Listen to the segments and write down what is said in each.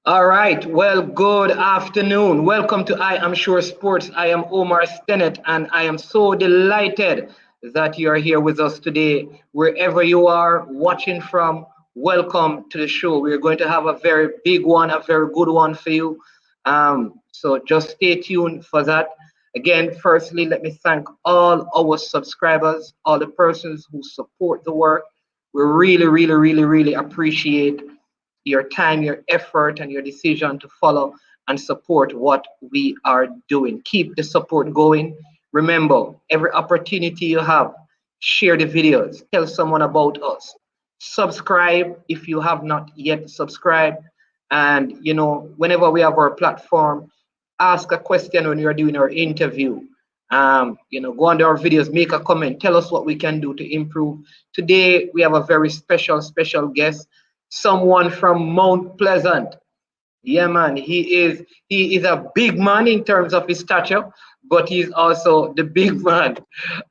All right. Well, good afternoon. Welcome to I Am Sure Sports. I am Omar Stennett, and I am so delighted that you are here with us today. Wherever you are watching from, welcome to the show. We're going to have a very big one, a very good one for you. So just stay tuned for that. Again, firstly, let me thank all our subscribers, all the persons who support the work. We really appreciate your time, your effort, and your decision to follow and support what we are doing. Keep the support going. Remember, every opportunity you have, share the videos, tell someone about us. Subscribe if you have not yet subscribed. And whenever we have our platform, ask a question when you're doing our interview. Go under our videos, make a comment, tell us what we can do to improve. Today we have a very special guest, someone from Mount Pleasant. Yeah, man, he is a big man in terms of his stature, but he's also the big man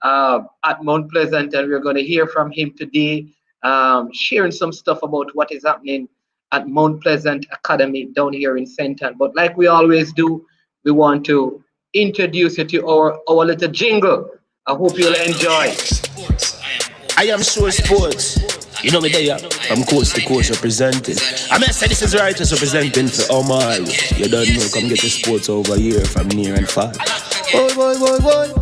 at Mount Pleasant, and we're going to hear from him today, sharing some stuff about what is happening at Mount Pleasant Academy down here in St. Ann. But like we always do, we want to introduce you to our little jingle. I hope you'll enjoy. I am sure sports. You know me there. I'm coast to coast representing. I mean, say this is righteous representing for Omar. You don't know, come get the sports over here from near and far. Boy.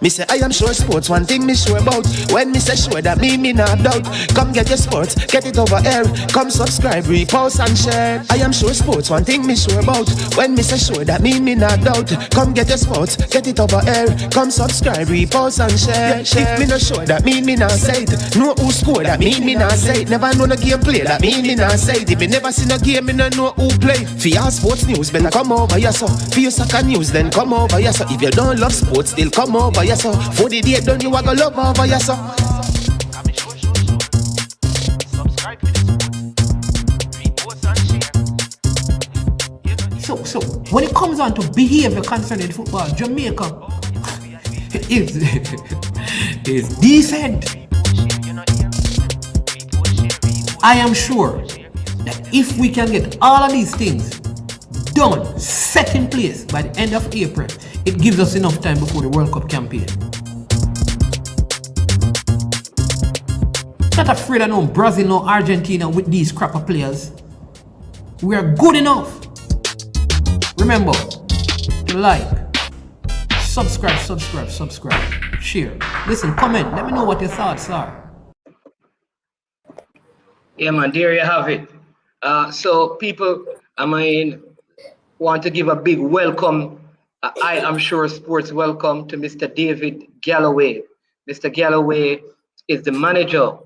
Me say I am sure sports, one thing me sure about. When me say sure, that me not doubt. Come get your sports, get it over here. Come subscribe, repost and share. I am sure sports, one thing me sure about. When me say sure, that me not doubt. Come get your sports, get it over here. Come subscribe, repost and share. If me not sure, that me not say it. Know who score, that me not say it. Never know the game play, that me not say it. If me never seen a game, me not know who play. For your sports news, better come over here so. For your soccer news, then come over here so. If you don't love sports, still come over here so. For the day done, you a go love over here so. So when it comes on to behavior concerning football, Jamaica is decent. I am sure that if we can get all of these things done, set in place by the end of April, it gives us enough time before the World Cup campaign. Not afraid of no Brazil, no Argentina with these crap of players. We are good enough. Remember to like, subscribe, share. Listen, comment. Let me know what your thoughts are. Yeah, man, there you have it. So people, want to give a big welcome. I am sure sports welcome to Mr. David Galloway. Mr. Galloway is the manager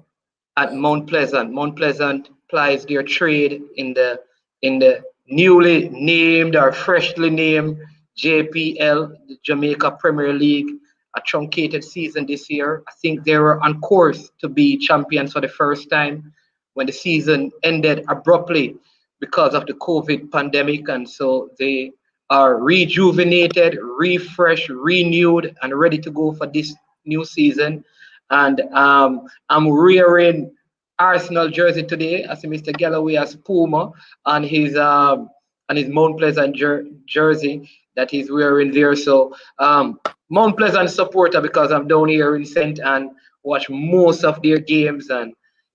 at Mount Pleasant. Mount Pleasant plies their trade in the newly named or freshly named JPL, the Jamaica Premier League, a truncated season this year. I think they were on course to be champions for the first time when the season ended abruptly because of the COVID pandemic, and so they are rejuvenated, refreshed, renewed, and ready to go for this new season. And I'm wearing Arsenal jersey today. I see Mr. Galloway as Puma on his Mount Pleasant jersey that he's wearing there. So Mount Pleasant supporter because I'm down here in St. Ann, watch most of their games, and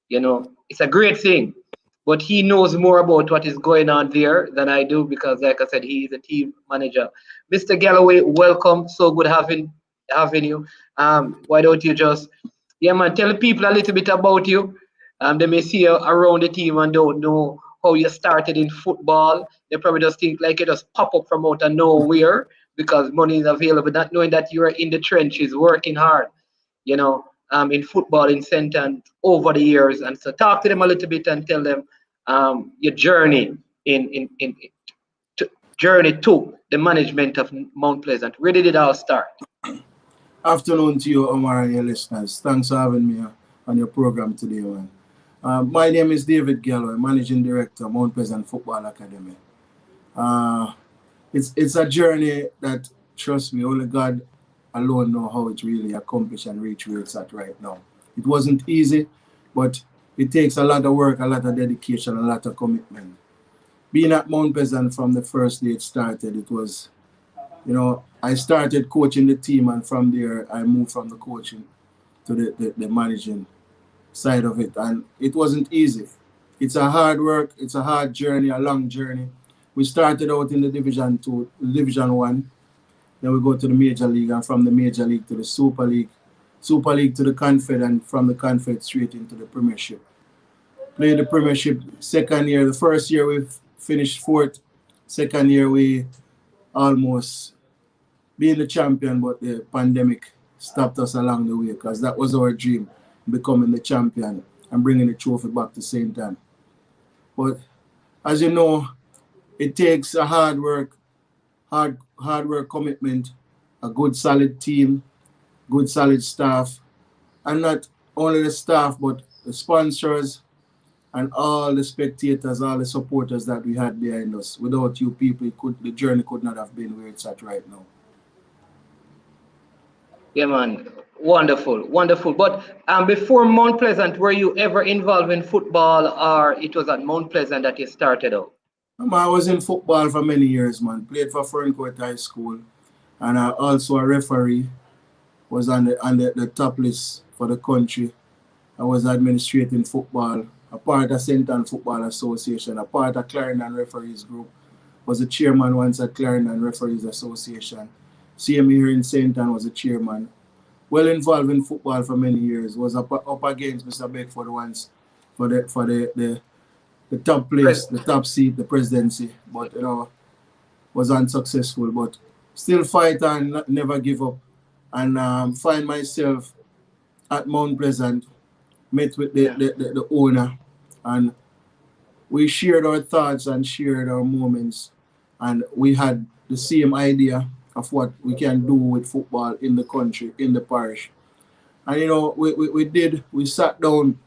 it's a great thing. But he knows more about what is going on there than I do because, like I said, he is a team manager. Mr. Galloway, welcome. So good having you. Why don't you just, tell the people a little bit about you. They may see you around the team and don't know how you started in football. They probably just think like you just pop up from out of nowhere because money is available, not knowing that you are in the trenches working hard, in football in St. Ann over the years. And so talk to them a little bit and tell them your journey to the management of Mount Pleasant. Where did it all start? Afternoon to you, Omar, and your listeners. Thanks for having me on your program today, man. My name is David Galloway, Managing Director, Mount Pleasant Football Academy. It's a journey that, trust me, only God alone know how it really accomplished and reach where it's at right now. It wasn't easy, but it takes a lot of work, a lot of dedication, a lot of commitment. being at Mount Pleasant from the first day it started, it was, I started coaching the team, and from there I moved from the coaching to the managing side of it. And it wasn't easy. It's a hard work, it's a hard journey, a long journey. We started out in the Division 2, Division 1, then we go to the Major League, and from the Major League to the Super League to the Confed, and from the Confed straight into the Premiership. Played the Premiership second year. The first year we finished fourth. Second year we almost being the champion, but the pandemic stopped us along the way, because that was our dream, becoming the champion and bringing the trophy back at the same time. But as you know, it takes a hard work, commitment, a good solid team, good solid staff, and not only the staff but the sponsors and all the spectators, all the supporters that we had behind us. Without you people, the journey could not have been where it's at right now. Yeah, man. Wonderful, wonderful. But before Mount Pleasant, were you ever involved in football, or it was at Mount Pleasant that you started out? I was in football for many years, man. Played for Ferncourt High School, and I also a referee. Was on the top list for the country. I was administrating football, a part of St. Ann Football Association, a part of Clarendon Referees Group. Was a chairman once at Clarendon Referees Association. Same here in St. Ann, was a chairman. Well involved in football for many years. Was up against Mr. Beckford once for the top place, the top seat, the presidency. But was unsuccessful. But still fight and never give up. And find myself at Mount Pleasant, met with the owner, and we shared our thoughts and shared our moments, and we had the same idea of what we can do with football in the country, in the parish. And we sat down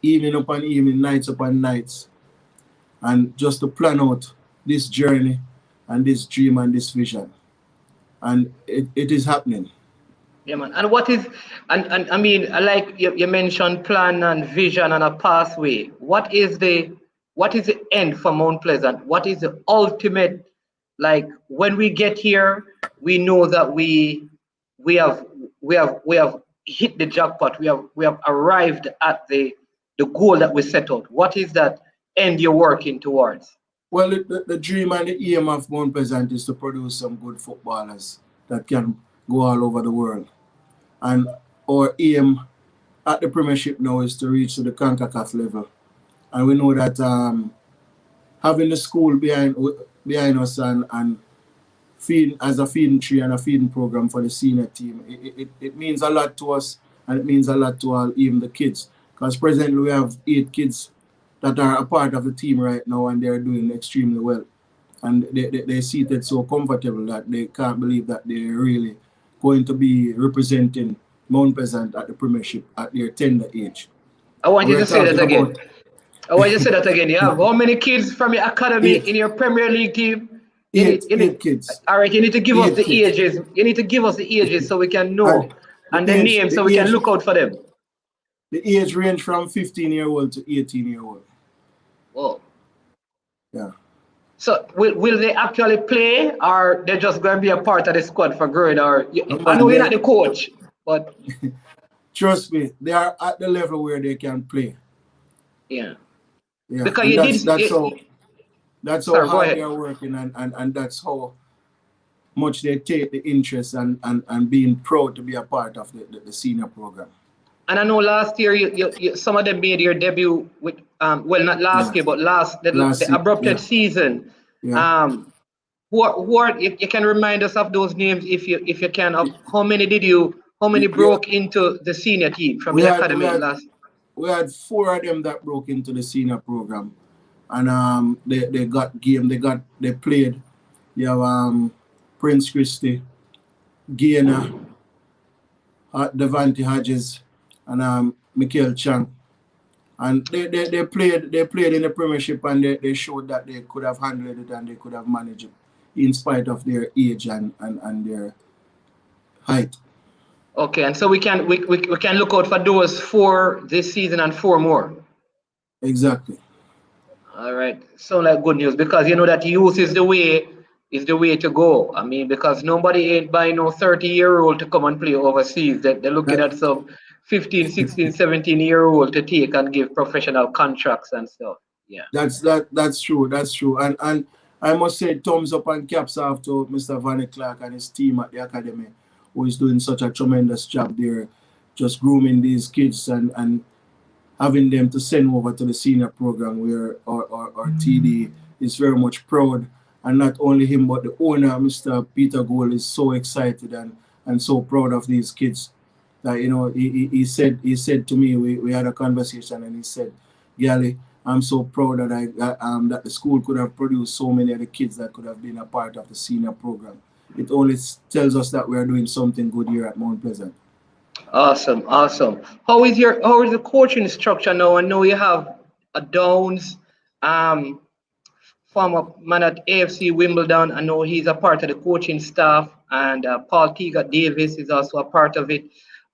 evening upon evening, nights upon nights, and just to plan out this journey and this dream and this vision. And it is happening. Yeah, man. And what is, and I mean, like you mentioned plan and vision and a pathway. What is the end for Mount Pleasant? What is the ultimate, like when we get here, we know that we have hit the jackpot. We have arrived at the goal that we set out. What is that end you're working towards? Well, the dream and the aim of Mount Pleasant is to produce some good footballers that can go all over the world. And our aim at the Premiership now is to reach to the CONCACAF level. And we know that having the school behind us and feeding as a feeding tree and a feeding program for the senior team, it means a lot to us, and it means a lot to all, even the kids. Because presently we have 8 kids that are a part of the team right now, and they're doing extremely well. And they're seated so comfortable that they can't believe that they're really going to be representing Mount Pleasant at the Premiership at their tender age. I want you to say that again. You have how many kids from your academy in your Premier League team? Eight kids. All right, you need to give us the ages. You need to give us the ages so we can know, and the names so we can look out for them. The age range from 15-year-old to 18-year-old. Whoa. Yeah. So will they actually play, or they're just going to be a part of the squad for growing? Or I know you're not the coach, but trust me, they are at the level where they can play. Yeah. Because that's how hard they are working, and that's how much they take the interest and being proud to be a part of the senior program. And I know last year you some of them made your debut with well, not last year, but the abrupted season. Yeah. Who are you can remind us of those names if you can, of how many broke into the senior team from the academy last? We had 4 of them that broke into the senior program, and they got game. They played. You have Prince Christie, Gainer, Devante Hodges, and Michael Chang. And they played in the Premiership, and they showed that they could have handled it and they could have managed it in spite of their age and their height. Okay, and so we can look out for those 4 this season and 4 more. Exactly. All right. Sound like good news because you know that youth is the way to go. I mean, because nobody ain't buying no 30-year-old to come and play overseas. They're looking That at some 15, 16, 17-year-old to take and give professional contracts and stuff. Yeah. that's true. That's true. And I must say thumbs up and caps off to Mr. Vanny Clark and his team at the academy, who is doing such a tremendous job there, just grooming these kids and having them to send over to the senior program where our TD is very much proud. And not only him, but the owner, Mr. Peter Gould, is so excited and so proud of these kids that, you know, he said to me, we had a conversation and he said, Gally, I'm so proud that that the school could have produced so many of the kids that could have been a part of the senior program. It only tells us that we are doing something good here at Mount Pleasant. Awesome, awesome. How is the coaching structure now? I know you have a Downs, um, former man at AFC Wimbledon. I know he's a part of the coaching staff, and Paul Tiga Davis is also a part of it.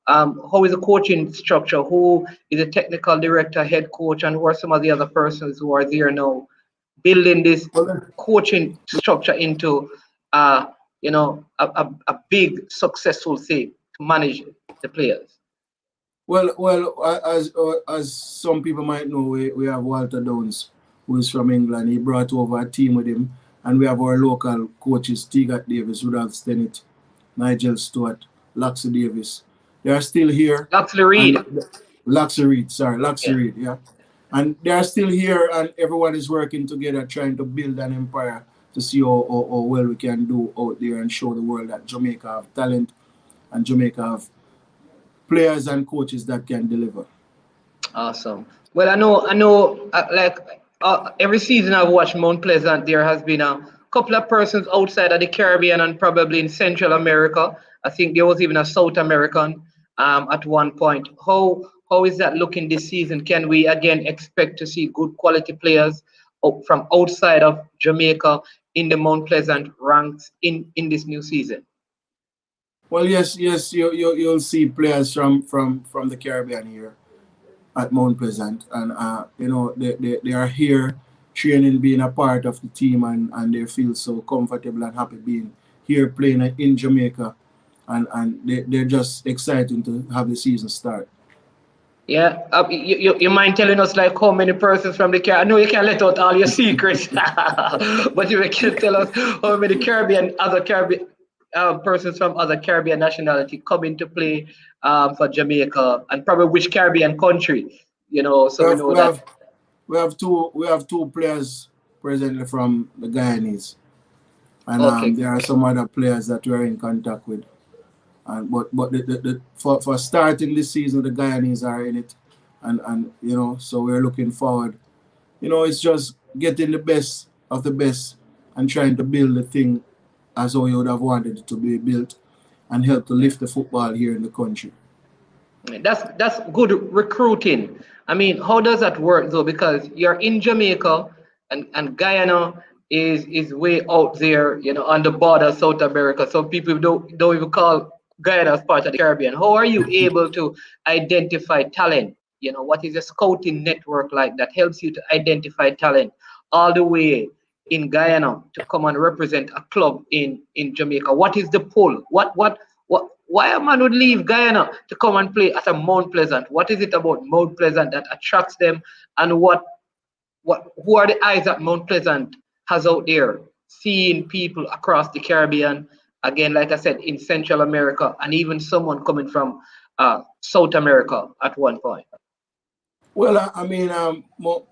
How is the coaching structure? Who is the technical director, head coach, and who are some of the other persons who are there now building this Well, coaching structure into, uh, a big successful thing to manage the players? as some people might know, we have Walter Downs, who is from England. He brought over a team with him, and we have our local coaches, Teagat Davis, Rudolph Stennett, Nigel Stewart, Laxi Davis. They are still here, Actually, and Reed. Laxi Yeah. Reed, yeah. And they are still here, and everyone is working together trying to build an empire to see how well we can do out there and show the world that Jamaica have talent and Jamaica have players and coaches that can deliver. Awesome. Well, I know, like every season I've watched Mount Pleasant, there has been a couple of persons outside of the Caribbean and probably in Central America. I think there was even a South American at one point. How is that looking this season? Can we again expect to see good quality players from outside of Jamaica in the Mount Pleasant ranks in this new season? Well, yes, you'll see players from the Caribbean here at Mount Pleasant, and they are here training, being a part of the team, and they feel so comfortable and happy being here playing in Jamaica, and they're just excited to have the season start. Yeah, you mind telling us like how many persons from the Caribbean? I know you can't let out all your secrets, but you can tell us how many other Caribbean persons from other Caribbean nationality come into play for Jamaica and probably which Caribbean country, so We we have know we that. have we have two players presently from the Guyanese, and Okay, there are some other players that we're in contact with. And but for starting this season, the Guyanese are in it, and so we're looking forward. It's just getting the best of the best and trying to build the thing as how you would have wanted it to be built and help to lift the football here in the country. that's good recruiting. I mean, how does that work though? Because you're in Jamaica and Guyana is way out there, on the border of South America. Some people don't even call Guyana as part of the Caribbean. How are you able to identify talent? What is a scouting network like that helps you to identify talent all the way in Guyana to come and represent a club in Jamaica? What is the pull? Why a man would leave Guyana to come and play at a Mount Pleasant? What is it about Mount Pleasant that attracts them, and who are the eyes that Mount Pleasant has out there, seeing people across the Caribbean, again, like I said, in Central America, and even someone coming from South America at one point. Well, I mean,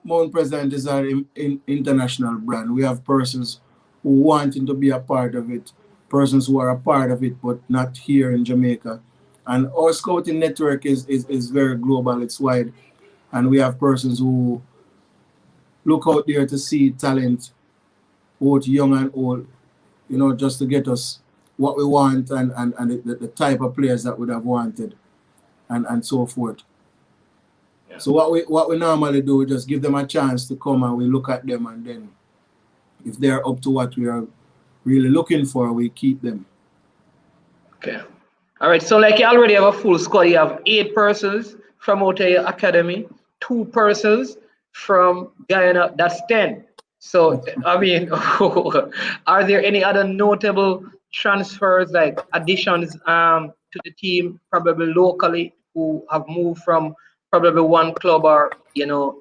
Mount President is an international brand. We have persons who wanting to be a part of it, persons who are a part of it, but not here in Jamaica. And our scouting network is very global, it's wide. And we have persons who look out there to see talent, both young and old, just to get us what we want and the type of players that we would have wanted and so forth. Yeah. So what we normally do, we just give them a chance to come and we look at them, and then if they're up to what we are really looking for, we keep them. Okay. All right. So, like, you already have a full squad. You have 8 persons from out of your academy, 2 persons from Guyana. That's 10. So, I mean, are there any other notable transfers, like additions to the team, probably locally, who have moved from probably one club, or,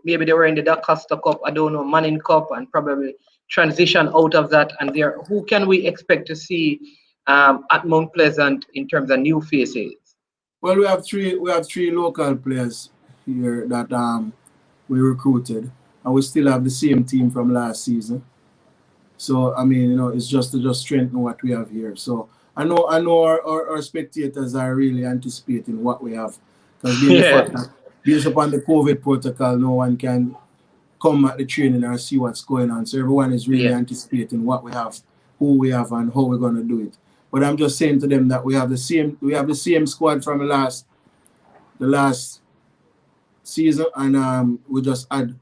maybe they were in the Costa Cup, I don't know, Manning Cup, and probably transition out of that? And there, who can we expect to see at Mount Pleasant in terms of new faces? Well, we have three local players here that we recruited, and we still have the same team from last season. So I mean, it's just to just strengthen what we have here. So I know our spectators are really anticipating what we have, because being the Yeah, fact that based upon the COVID protocol, no one can come at the training and see what's going on. So everyone is really yeah. anticipating what we have, who we have, and how we're gonna do it. But I'm just saying to them that we have the same squad from the last season, and we just add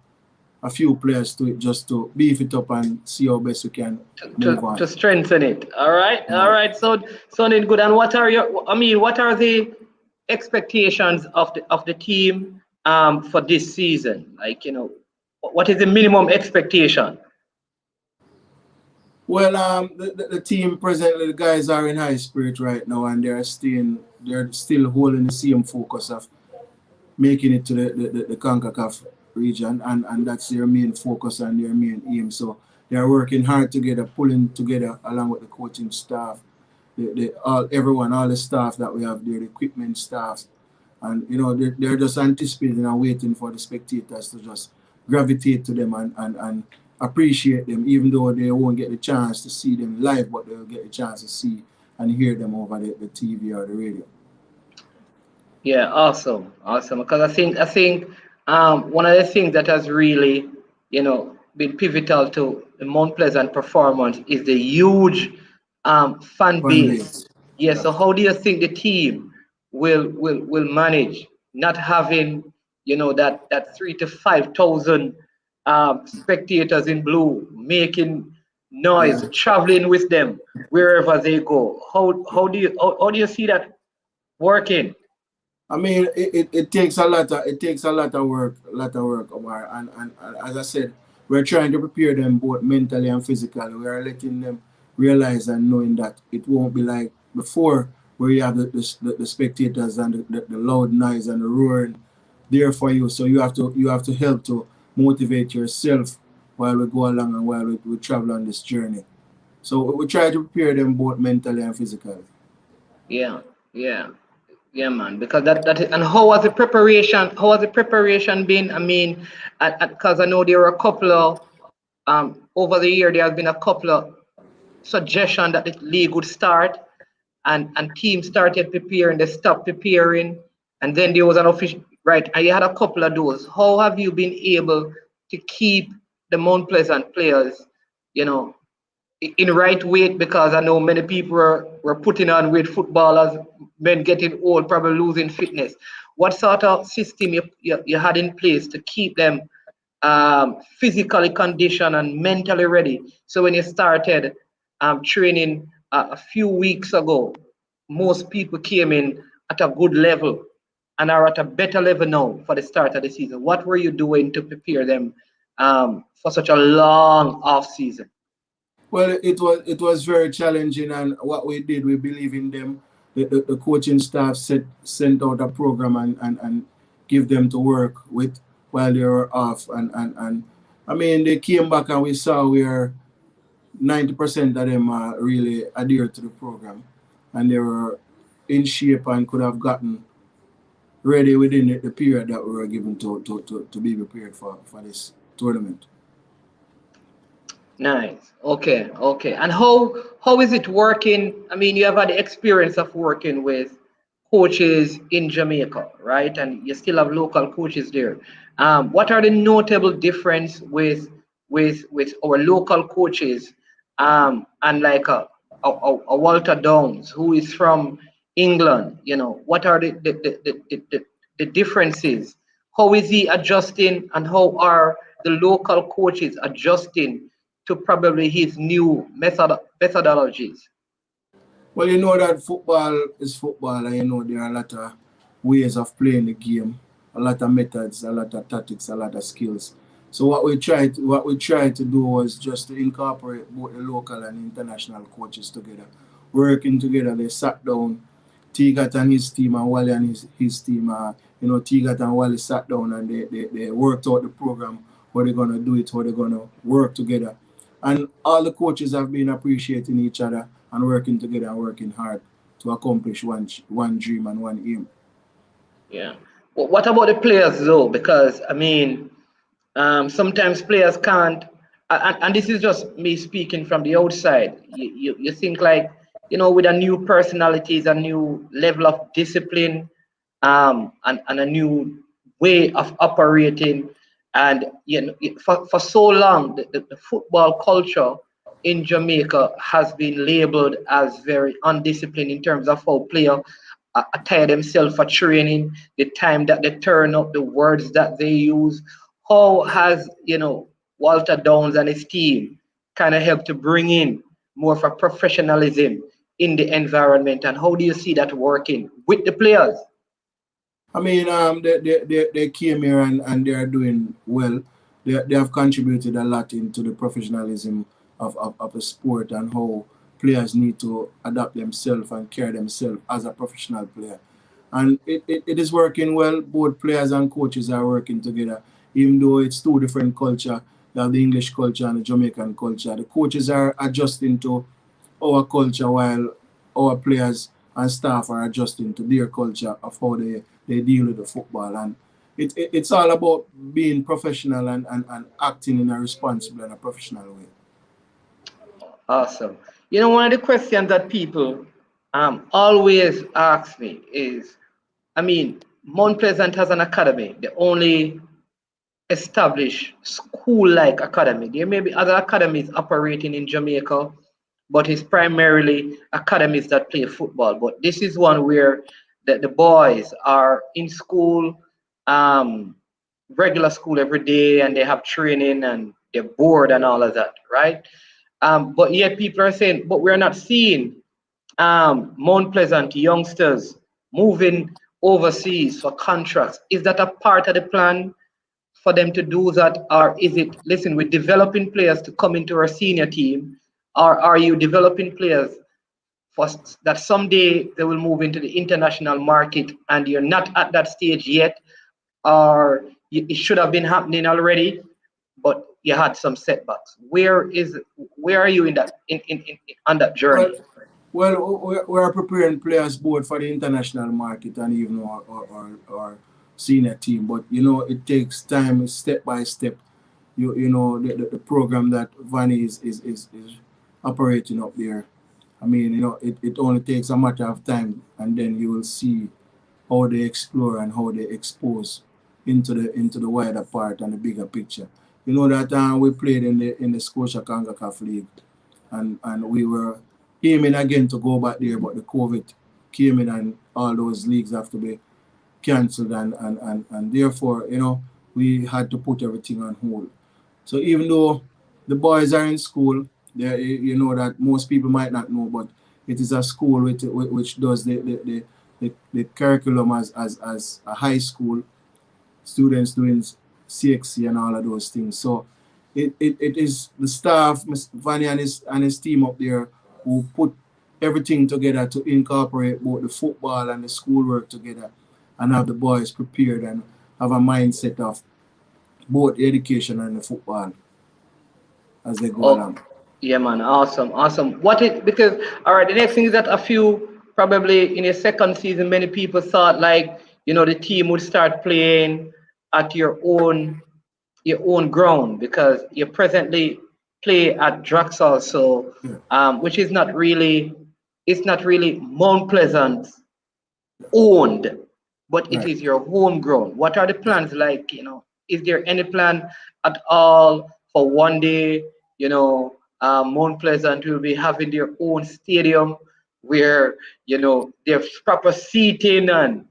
a few players to it just to beef it up and see how best we can move To on. strengthen it. All right, all Right. right. So sounding good. And what are the expectations of the team for this season? Like, what is the minimum expectation? Well, the team presently, the guys are in high spirit right now, and they're still holding the same focus of making it to the CONCACAF region, and that's their main focus and their main aim. So they are working hard together, pulling together along with the coaching staff, all the staff that we have there, the equipment staff, and they're just anticipating and waiting for the spectators to just gravitate to them and appreciate them, even though they won't get the chance to see them live, but they'll get a chance to see and hear them over the TV or the radio. Yeah, awesome, awesome. Because I think one of the things that has really, been pivotal to the Mount Pleasant performance is the huge fan Fan base. base. Yeah. Yeah. So how do you think the team will manage not having, that 3 to 5 thousand spectators in blue making Yeah. noise, traveling with them wherever they go? How do you see that working? I mean, it takes a lot of work, Omar. And as I said, we're trying to prepare them both mentally and physically. We are letting them realize and knowing that it won't be like before, where you have the spectators and the loud noise and the roaring there for you. So you have to help to motivate yourself while we go along and while we travel on this journey. So we try to prepare them both mentally and physically. Yeah, yeah. Yeah, man. Because and how was the preparation? How has the preparation been? I mean, because I know there were a couple of over the year there has been a couple of suggestions that the league would start, and teams started preparing, they stopped preparing, and then there was an official, right? And you had a couple of those. How have you been able to keep the Mount Pleasant players, you know, in right weight? Because I know many people were putting on weight, footballers, men getting old, probably losing fitness. What sort of system you had in place to keep them physically conditioned and mentally ready? So when you started training a few weeks ago, most people came in at a good level and are at a better level now for the start of the season. What were you doing to prepare them for such a long off season? Well, it was very challenging, and what we did, we believe in them. The coaching staff sent out a program and give them to work with while they were off, and I mean they came back and we saw where 90% of them really adhered to the program, and they were in shape and could have gotten ready within the period that we were given to be prepared for this tournament. Nice. Okay. Okay. And how is it working? I mean, you have had the experience of working with coaches in Jamaica, right? And you still have local coaches there. What are the notable difference with our local coaches and like a Walter Downs who is from England? What are the differences? How is he adjusting, and how are the local coaches adjusting to probably his new methodologies? Well, you know that football is football, and there are a lot of ways of playing the game, a lot of methods, a lot of tactics, a lot of skills. So what we tried to do was just to incorporate both the local and international coaches together, working together. They sat down, Tigat and his team and Wally and his team. Tigat and Wally sat down and they worked out the program, how they're gonna do it, how they're gonna work together. And all the coaches have been appreciating each other and working together and working hard to accomplish one dream and one aim. Yeah. What about the players though? Because I mean, sometimes players can't, and this is just me speaking from the outside. You think like, with a new personalities, a new level of discipline, and a new way of operating, and for so long, the football culture in Jamaica has been labeled as very undisciplined in terms of how player attire themselves for training, the time that they turn up, the words that they use. How has Walter Downs and his team kind of helped to bring in more of a professionalism in the environment, and how do you see that working with the players? I mean, they came here and they are doing well. They have contributed a lot into the professionalism of the sport and how players need to adapt themselves and carry themselves as a professional player. And it is working well. Both players and coaches are working together, even though it's two different culture. You have the English culture and the Jamaican culture. The coaches are adjusting to our culture while our players and staff are adjusting to their culture of how they deal with the football. And it's all about being professional and acting in a responsible and a professional way. Awesome. One of the questions that people always ask me is, I mean, Mount Pleasant has an academy, the only established school-like academy. There may be other academies operating in Jamaica, but it's primarily academies that play football. But this is one where the boys are in school, um, regular school every day, and they have training and they're bored and all of that, right? But yet people are saying, but we're not seeing Mount Pleasant youngsters moving overseas for contracts. Is that a part of the plan for them to do that? Or is it, listen, we're developing players to come into our senior team, or are you developing players for that someday they will move into the international market and you're not at that stage yet, or it should have been happening already, but you had some setbacks? Where are you in that on that Well, journey? we're preparing players both for the international market and even our senior team. But it takes time, step by step. The program that Vanny is operating up there. I mean, it only takes a matter of time, and then you will see how they explore and how they expose into the wider part and the bigger picture. You know that we played in the Scotia CONCACAF League, and we were aiming again to go back there, but the COVID came in and all those leagues have to be cancelled, and therefore we had to put everything on hold. So even though the boys are in school, you know that most people might not know, but it is a school which does the curriculum as a high school, students doing CXC and all of those things. So it is the staff, Mr. Vanny and his team up there, who put everything together to incorporate both the football and the schoolwork together and have the boys prepared and have a mindset of both education and the football as they go Oh, along. yeah, man. Awesome. Awesome. Because, all right, the next thing is that a few, probably in a second season, many people thought like, the team would start playing at your own ground, because you presently play at Draxall, so Yeah, which is not really, it's not really Mount Pleasant owned, but it right. is your homegrown. What are the plans like? Is there any plan at all for one day? Mount Pleasant will be having their own stadium where there's proper seating, and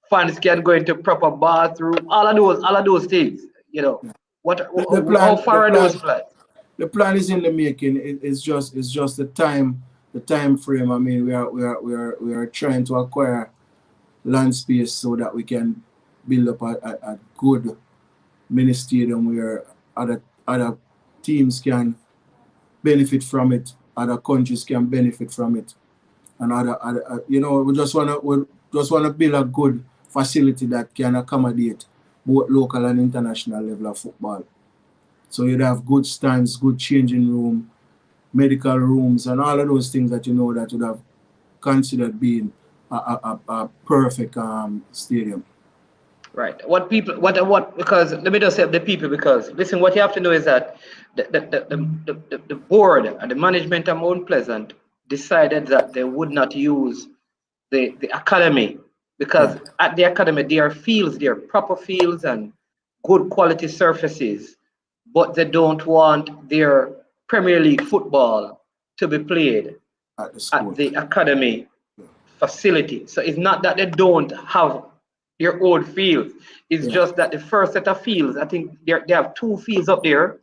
fans can go into proper bathroom. All of those things. What? The, the How plan the far are those plan plans? the plan is in the making. It's just the time frame. I mean, we are trying to acquire land space so that we can build up a good mini stadium where other teams can benefit from it, other countries can benefit from it, and we just wanna build a good facility that can accommodate both local and international level of football. So you'd have good stands, good changing room, medical rooms, and all of those things that that would have considered being a perfect stadium. Right. What people, what, because let me just say the people, because listen, what you have to know is that the board and the management of Mount Pleasant decided that they would not use the academy Yeah, because at the academy there are fields, there are proper fields and good quality surfaces, but they don't want their Premier League football to be played at the at school. the academy facility. So it's not that they don't have their own fields. It's Yeah, just that the first set of fields, I think they have two fields up there at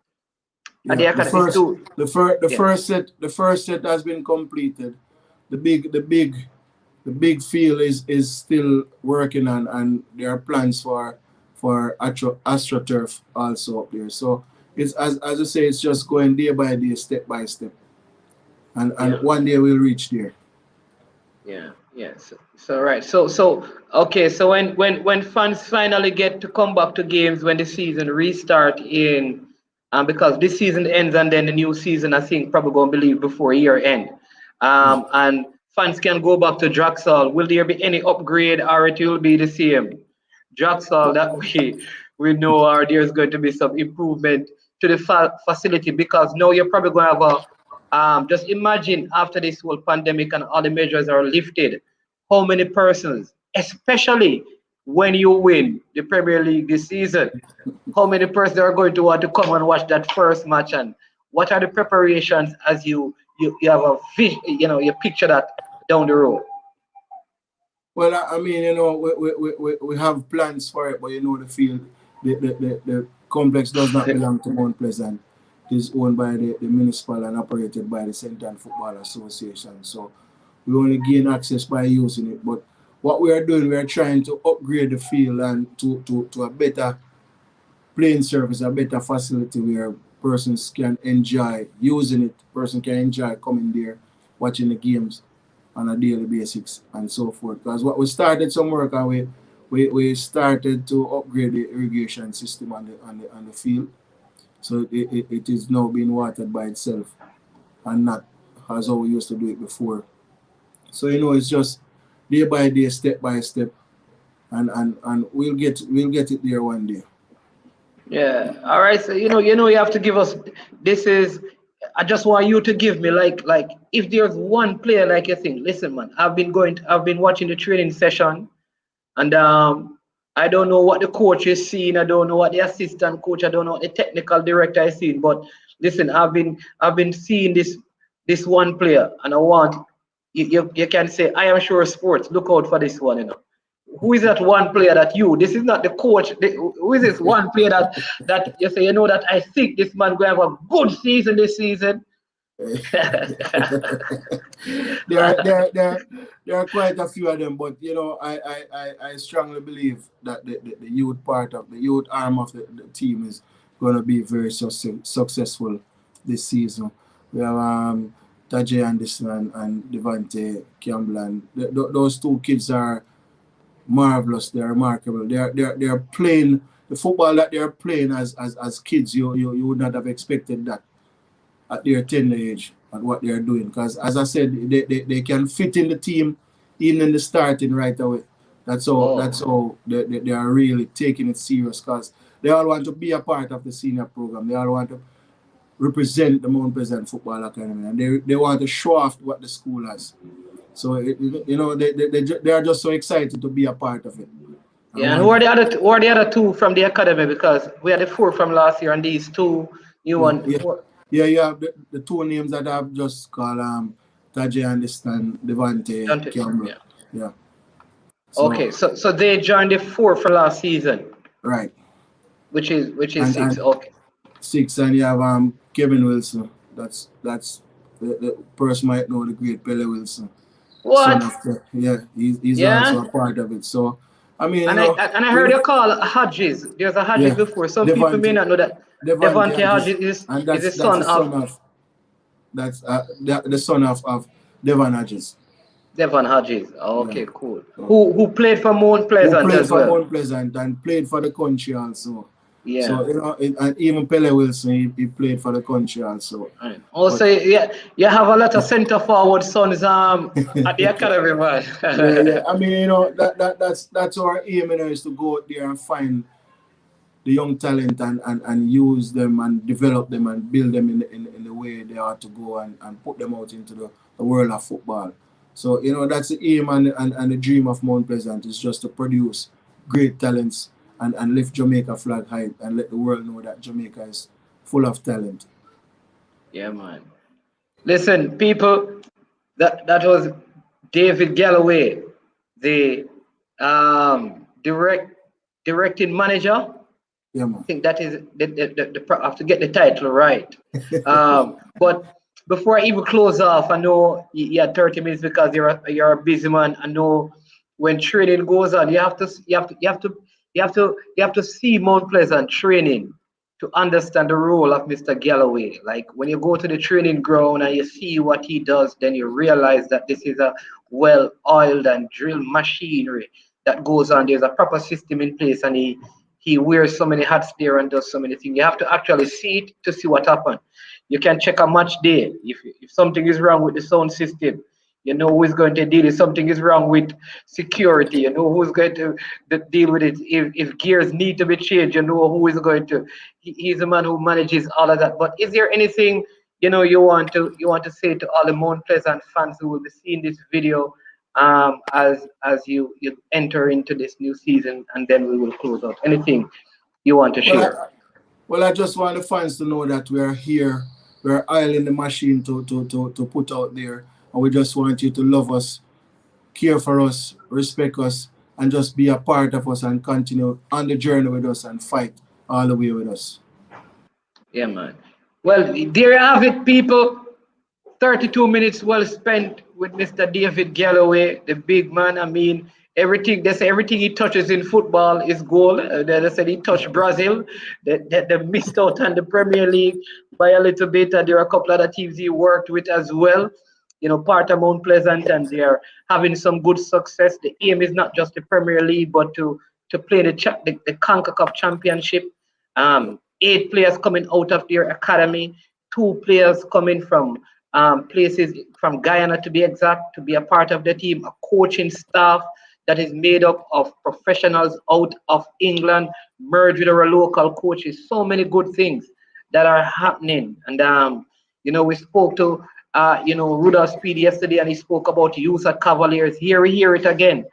yeah. the The academy. first, Two. the Yeah. first set has been completed. The big field is still working on, and there are plans for astroturf also up there. So it's as I say, it's just going day by day, step by step, and Yeah. one day we'll reach there. Yeah, yeah. So right. So okay. So when fans finally get to come back to games when the season restart in, because this season ends and then the new season I think probably going to be leave before year end, Yeah. and fans can go back to Draxall. Will there be any upgrade or it will be the same? Draxall that we know, or there's going to be some improvement to the facility because now you're probably going to have a just imagine after this whole pandemic and all the measures are lifted, how many persons, especially when you win the Premier League this season, how many persons are going to want to come and watch that first match, and what are the preparations as you have a vision, you picture that down the road. Well, I mean, we have plans for it, but the field, the complex does not belong to Mount Pleasant. It is owned by the municipal and operated by the Central Football Association. So we only gain access by using it. But what we are doing, we are trying to upgrade the field and to a better playing surface, a better facility where persons can enjoy using it, person can enjoy coming there, watching the games on a daily basis and so forth. Because what we started some work and we started to upgrade the irrigation system on the field. So it is now being watered by itself and not as how we used to do it before. So it's just day by day, step by step, and we'll get it there one day. Yeah. All right. So you have to give us. This is. I just want you to give me like if there's one player like you think. Listen, man. I've been watching the training session, and I don't know what the coach is seeing. I don't know what the assistant coach. I don't know what the technical director is seeing. But listen, I've been seeing this one player, and I want you can say I am sure sports. Look out for this one. Who is that one player that this is not the coach. Who is this one player that you say that I think this man going to have a good season this season? There are quite a few of them, but I strongly believe that the youth part of the youth arm of the team is going to be very successful this season. We have Tajay Anderson and Devante Campbell, and those two kids are marvelous. They're remarkable. They're playing the football that they're playing as kids. You would not have expected that at their tender age and what they're doing. Because as I said, they can fit in the team even in the starting right away. That's how Oh, that's how they are really taking it serious because they all want to be a part of the senior program. They all want to represent the Mount Pleasant Football Academy, and they want to show off what the school has. So they are just so excited to be a part of it. And yeah. And who are the other two from the academy? Because we had the four from last year, and these two new yeah, one. yeah, yeah. You have the two names that I've just called Tajay Anderson, Devante Campbell. Yeah. Yeah. So Okay. So they joined the four from last season, right, which is six. and Okay. six, and you have Kevin Wilson. That's the person might know the great Pele Wilson, son What? of he's Yeah. also a part of it. So I mean, And I heard you call Hodges. There's a Hodges yeah, before. Some people may Devante, not know that Devante Devontae Hodges, Hodges and is the that's son the son of of the son of Devon Hodges. Devon Hodges. Yeah. Okay, cool. So, Who played for Mount who Pleasant played as for well. Mount Pleasant and played for the country also. Yeah. So and even Pele Wilson, he played for the country also. Right. But Also, yeah, you have a lot of centre forward sons at the academy, yeah, yeah. man. I mean, that's our aim, is to go out there and find the young talent and use them and develop them and build them in the way they are to go and put them out into the world of football. So, that's the aim and the dream of Mount Pleasant is just to produce great talents and lift Jamaica flag high and let the world know that Jamaica is full of talent. Yeah, man. Listen, people, that was David Galloway, the directing manager. Yeah, man. Think that is I have to get the title right. But before I even close off, I know you had 30 minutes because you're a busy man. I know when training goes on, you have to see Mount Pleasant training to understand the role of Mr. Galloway. Like when you go to the training ground and you see what he does, then you realize that this is a well-oiled and drilled machinery that goes on. There's a proper system in place, and he wears so many hats there and does so many things. You have to actually see it to see what happened. You can check a match day. If something is wrong with the sound system, you know who is going to deal. If something is wrong with security, you know who's going to deal with it. If gears need to be changed, you know who is going to. He's the man who manages all of that. But is there anything you want to say to all the Mount Pleasant fans who will be seeing this video as you enter into this new season, and then we will close out. Anything you want to Well, share? I just want the fans to know that we are here. We're oil in the machine to put out there. And we just want you to love us, care for us, respect us, and just be a part of us and continue on the journey with us and fight all the way with us. Yeah, man. Well, there you have it, people. 32 minutes well spent with Mr. David Galloway, the big man. I mean, they say everything he touches in football is goal. They said he touched Brazil. They missed out on the Premier League by a little bit. And there are a couple other teams he worked with as well. Part of Mount Pleasant, and they are having some good success. The aim is not just the Premier League, but to play the Conca Cup Championship. 8 players coming out of their academy, 2 players coming from places from Guyana, to be exact, to be a part of the team, a coaching staff that is made up of professionals out of England, merged with our local coaches. So many good things that are happening. And we spoke to Rudolph Speed yesterday, and he spoke about youth at Cavaliers. Here we hear it again.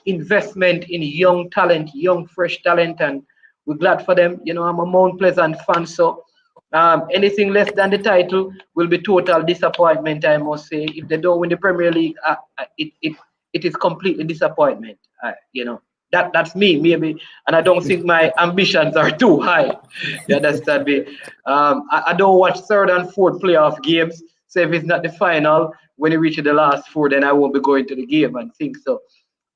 Investment in young talent, young fresh talent, and we're glad for them. I'm a Mount Pleasant fan, so anything less than the title will be total disappointment, I must say. If they don't win the Premier League, it is completely disappointment. That's me, maybe, and I don't think my ambitions are too high. You understand me? I don't watch third and fourth playoff games, so if it's not the final, when you reach the last 4, then I won't be going to the game and think so.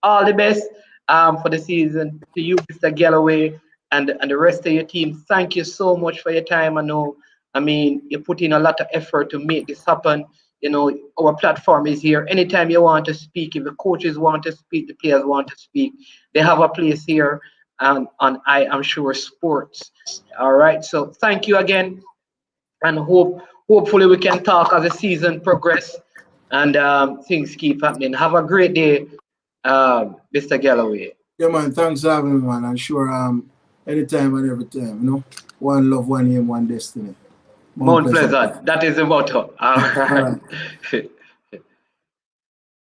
All the best for the season to you, Mr. Galloway, and the rest of your team. Thank you so much for your time. You put in a lot of effort to make this happen. Our platform is here. Anytime you want to speak, if the coaches want to speak, the players want to speak, they have a place here on I Am Sure Sports. All right. So thank you again, and hopefully we can talk as the season progress and things keep happening. Have a great day, Mr. Galloway. Yeah, man. Thanks for having me, man. I'm sure anytime and every time, one love, one aim, one destiny. Mount Mount Pleasant. Pleasant. That is the motto. All All right. right.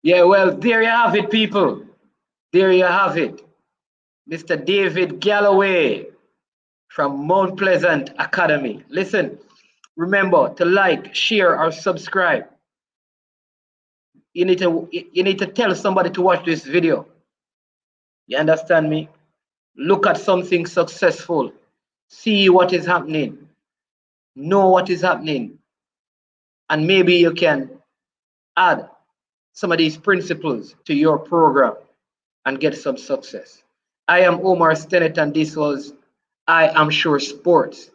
Yeah, well, there you have it, people. There you have it. Mr. David Galloway from Mount Pleasant Academy. Listen, remember to like, share, or subscribe. You need to tell somebody to watch this video. You understand me? Look at something successful. See what is happening. Know what is happening. And maybe you can add some of these principles to your program and get some success. I am Omar Stennett, and this was I Am Sure Sports.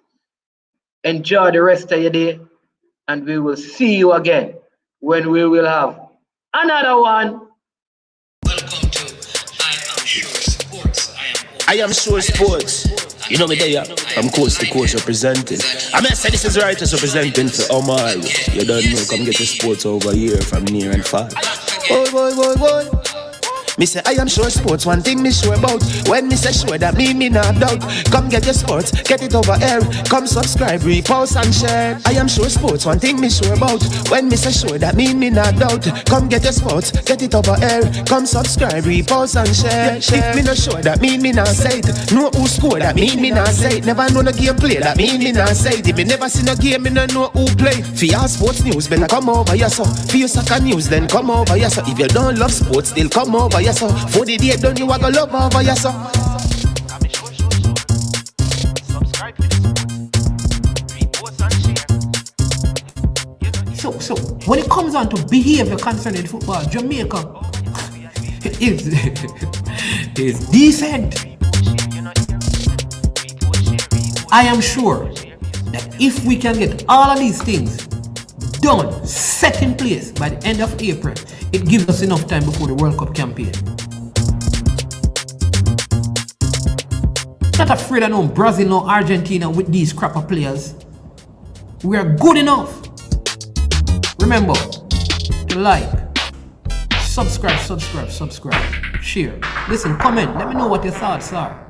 Enjoy the rest of your day, and we will see you again when we will have another one. Welcome to I Am Sure Sports. I am sure sports. You know me there, from coast to coast representing. I mean, I say this is righteous representing for Omar. You don't know, come get your sports over here from near and far. Boy. Me say I am sure sports, one thing me sure about. When me say sure, that me not doubt. Come get your sports, get it over here. Come subscribe, repost and share. I am sure sports, one thing me sure about. When me say sure, that me not doubt. Come get your sports, get it over here. Come subscribe, repost and share. If me not sure, that me not say it. Know who score, that me not say it. Never know the game play, that me not say it. If me never seen a game, me not know who play. For your sports news, better come over here so. For your soccer news, then come over here so. If you don't love sports, still come over here so. For the day done, you a go love over here so. So when it comes on to behavior concerning football, Jamaica is decent. I am sure that if we can get all of these things done, set in place by the end of April, it gives us enough time before the World Cup campaign. Not afraid of no Brazil, no Argentina with these crapper players. We are good enough. Remember to like, subscribe, share. Listen, comment, let me know what your thoughts are.